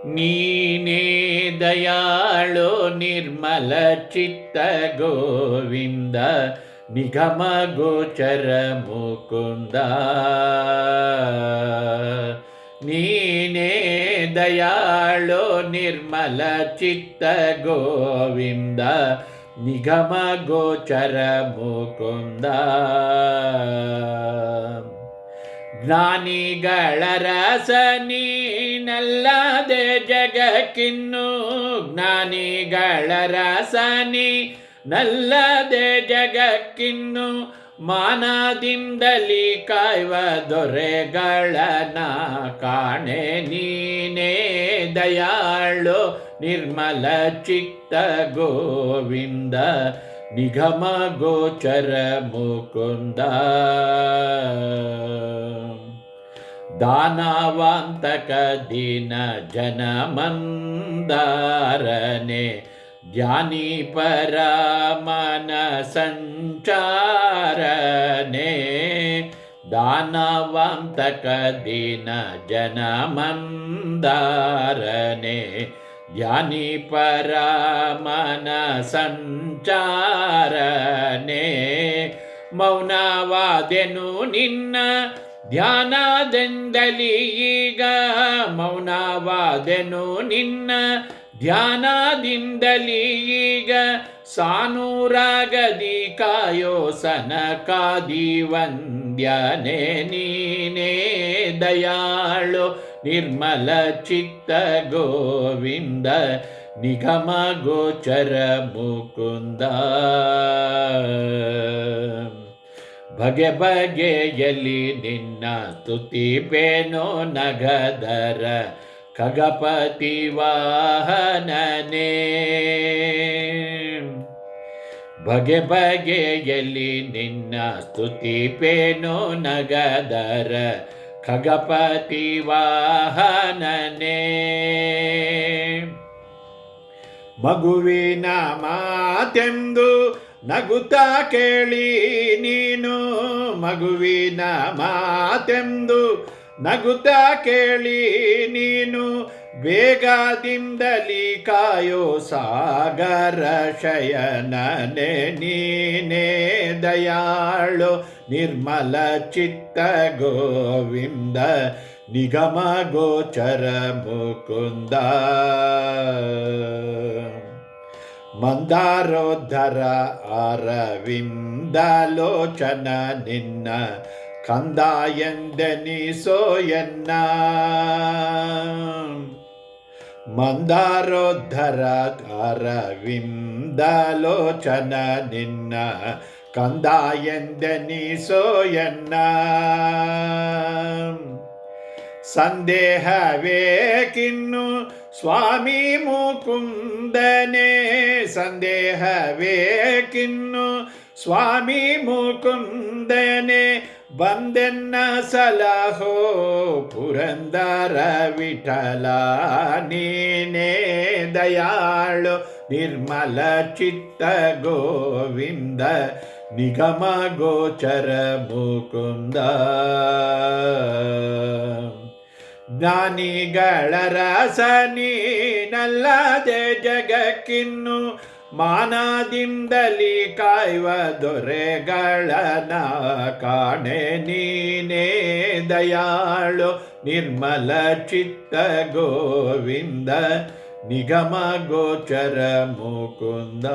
ನೀನೇ ದಯಾಳೋ ನಿರ್ಮಲ ಚಿತ್ತ ಗೋವಿಂದ ನಿಗಮ ಗೋಚರ ಮುಕುಂದ. ನೀನೇ ದಯಾಳೋ ನಿರ್ಮಲ ಚಿತ್ತ ಗೋವಿಂದ ನಿಗಮ ಗೋಚರ ಮುಕುಂದ. ಜ್ಞಾನಿಗಳ ರಸ ನೀನಲ್ಲದೆ ಜಗಕ್ಕಿನ್ನು, ಜ್ಞಾನಿಗಳ ರಸ ನೀನಲ್ಲದೆ ಜಗಕ್ಕಿನ್ನು, ಮಾನದಿಂದಲಿ ಕಾಯುವ ದೊರೆಗಳನ ಕಾಣೆ. ನೀನೇ ದಯಾಳು ನಿರ್ಮಲ ಚಿತ್ತ ಗೋವಿಂದ ನಿಗಮ ಗೋಚರ ಮುಕುಂದ. ದಾನವಾಂತಕ ದೀನ ಜನ ಮಂದಾರನೆ, ಜ್ಞಾನಿ ಪರಮನ ಸಂಚಾರನೆ. ದಾನವಾಂತಕ ದೀನ ಜನ ಮಂದಾರನೆ, ಜ್ಞಾನಿ ಪರಮನ ಸಂಚಾರನೆ. ಮೌನವಾದೆನು ನಿನ್ನ ಧ್ಯಾನದಿಂದಲಿ ಈಗ, ಮೌನವಾದೆನು ನಿನ್ನ ಧ್ಯಾನದಿಂದಲಿ ಈಗ. ಸಾನೂರಾಗದಿ ಕಾಯೋ ಸನಕಾದಿ ವಂದ್ಯನೆ. ನೀನೇ ದಯಾಳು ನಿರ್ಮಲ ಚಿತ್ತ ಗೋವಿಂದ ನಿಗಮ ಗೋಚರ ಮುಕುಂದ. ಬಗೆ ಬಗೆಯಲ್ಲಿ ನಿನ್ನ ಸ್ತುತಿಪೇನೋ ನಗದರ ಖಗಪತಿ ವಾಹನನೇ. ಬಗೆ ಬಗೆಯಲ್ಲಿ ನಿನ್ನ ಸ್ತುತಿಪೇನೋ ನಗದರ ಖಗಪತಿ ವಾಹನನೇ. ಮಗುವಿನ ಮಾತೆಂದು ನಗುತ್ತಾ ಕೇಳಿ ನೀನು, ಮಗುವಿನ ಮಾತೆಂದು ನಗುತ್ತಾ ಕೇಳಿ ನೀನು. ಬೇಗದಿಂದಲಿ ಕಾಯೋ ಸಾಗರ ಶಯನನೆ. ನೀನೇ ದಯಾಳು ನಿರ್ಮಲ ಚಿತ್ತ ಗೋವಿಂದ ನಿಗಮ ಗೋಚರ ಮುಕುಂದ. ಮಂದಾರೋದ್ಧರ ಅರವಿಂದಲೋಚನ ನಿನ್ನ ಕಂದ ಎಂದೆನಿಸೋಯನ್ನ. ಮಂದಾರೋದ್ಧರ ಅರವಿಂದಲೋಚನ ನಿನ್ನ ಕಂದ ಎಂದೆನಿಸೋಯನ್ನ. ಸಂದೇಹವೇಕಿನ್ನು ಸ್ವಾಮಿ ಮುಕುಂದನೆ, ಸಂದೇಹವೇಕಿನ್ನು ಸ್ವಾಮಿ ಮುಕುಂದನೆ. ಬಂದೆನ್ನ ಸಲಹೋ ಪುರಂದರ ವಿಠಲ. ನೀನೇ ದಯಾಳು ನಿರ್ಮಲ ಚಿತ್ತ ಗೋವಿಂದ ನಿಗಮ ಗೋಚರ ಮುಕುಂದ. ಜ್ಞಾನಿಗಳ ರಸ ನೀನಲ್ಲದೆ ಜಗಕ್ಕಿನ್ನು, ಮಾನದಿಂದಲಿ ಕಾಯುವ ದೊರೆಗಳನ ಕಾಣೆ. ನೀನೇ ದಯಾಳು ನಿರ್ಮಲ ಚಿತ್ತ ಗೋವಿಂದ ನಿಗಮ ಗೋಚರ ಮುಕುಂದ.